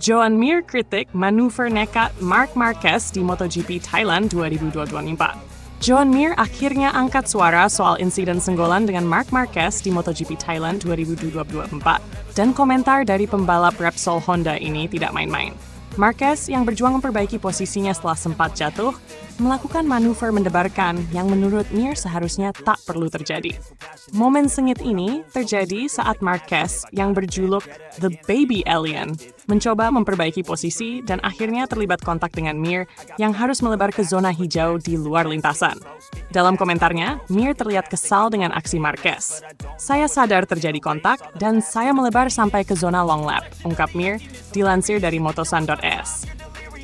Joan Mir kritik manuver nekat Marc Marquez di MotoGP Thailand 2024. Joan Mir akhirnya angkat suara soal insiden senggolan dengan Marc Marquez di MotoGP Thailand 2024. Dan komentar dari pembalap Repsol Honda ini tidak main-main. Marquez yang berjuang memperbaiki posisinya setelah sempat jatuh, melakukan manuver mendebarkan yang menurut Mir seharusnya tak perlu terjadi. Momen sengit ini terjadi saat Marquez yang berjuluk The Baby Alien mencoba memperbaiki posisi dan akhirnya terlibat kontak dengan Mir yang harus melebar ke zona hijau di luar lintasan. Dalam komentarnya, Mir terlihat kesal dengan aksi Marquez. "Saya sadar terjadi kontak dan saya melebar sampai ke zona long lap," ungkap Mir, dilansir dari motosan.es.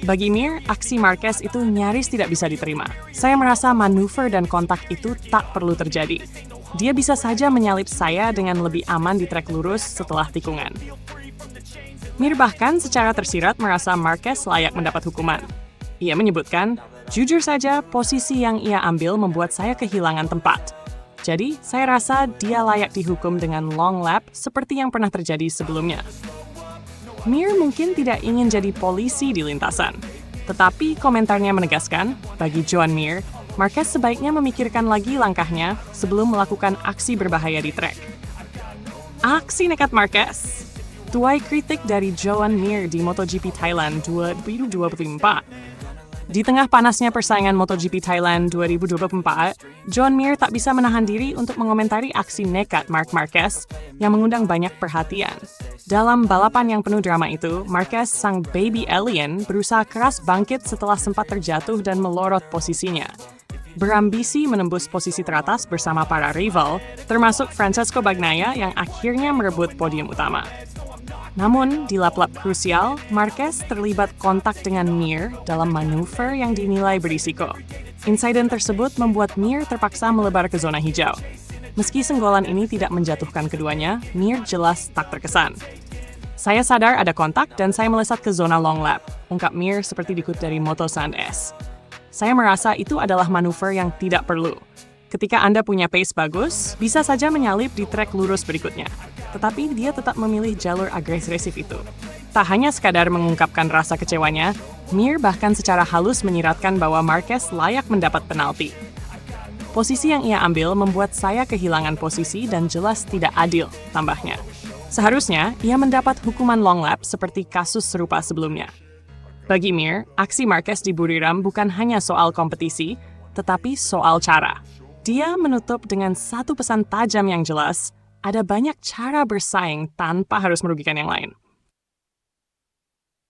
Bagi Mir, aksi Marquez itu nyaris tidak bisa diterima. "Saya merasa manuver dan kontak itu tak perlu terjadi. Dia bisa saja menyalip saya dengan lebih aman di trek lurus setelah tikungan." Mir bahkan secara tersirat merasa Marquez layak mendapat hukuman. Ia menyebutkan, "Jujur saja, posisi yang ia ambil membuat saya kehilangan tempat. Jadi, saya rasa dia layak dihukum dengan long lap seperti yang pernah terjadi sebelumnya." Mir mungkin tidak ingin jadi polisi di lintasan. Tetapi komentarnya menegaskan, bagi Joan Mir, Marquez sebaiknya memikirkan lagi langkahnya sebelum melakukan aksi berbahaya di trek. Aksi nekat Marquez. Tuai kritik dari Joan Mir di MotoGP Thailand 2024. Di tengah panasnya persaingan MotoGP Thailand 2024, Joan Mir tak bisa menahan diri untuk mengomentari aksi nekat Marc Marquez yang mengundang banyak perhatian. Dalam balapan yang penuh drama itu, Marquez, sang baby alien, berusaha keras bangkit setelah sempat terjatuh dan melorot posisinya. Berambisi menembus posisi teratas bersama para rival, termasuk Francesco Bagnaia yang akhirnya merebut podium utama. Namun, di lap-lap krusial, Marquez terlibat kontak dengan Mir dalam manuver yang dinilai berisiko. Insiden tersebut membuat Mir terpaksa melebar ke zona hijau. Meski senggolan ini tidak menjatuhkan keduanya, Mir jelas tak terkesan. "Saya sadar ada kontak dan saya melesat ke zona long lap," ungkap Mir seperti dikutip dari motosan.es. "Saya merasa itu adalah manuver yang tidak perlu. Ketika Anda punya pace bagus, bisa saja menyalip di trek lurus berikutnya. Tetapi dia tetap memilih jalur agresif itu." Tak hanya sekadar mengungkapkan rasa kecewanya, Mir bahkan secara halus menyiratkan bahwa Marquez layak mendapat penalti. "Posisi yang ia ambil membuat saya kehilangan posisi dan jelas tidak adil," tambahnya. Seharusnya, ia mendapat hukuman long lap seperti kasus serupa sebelumnya. Bagi Mir, aksi Marquez di Buriram bukan hanya soal kompetisi, tetapi soal cara. Dia menutup dengan satu pesan tajam yang jelas, ada banyak cara bersaing tanpa harus merugikan yang lain.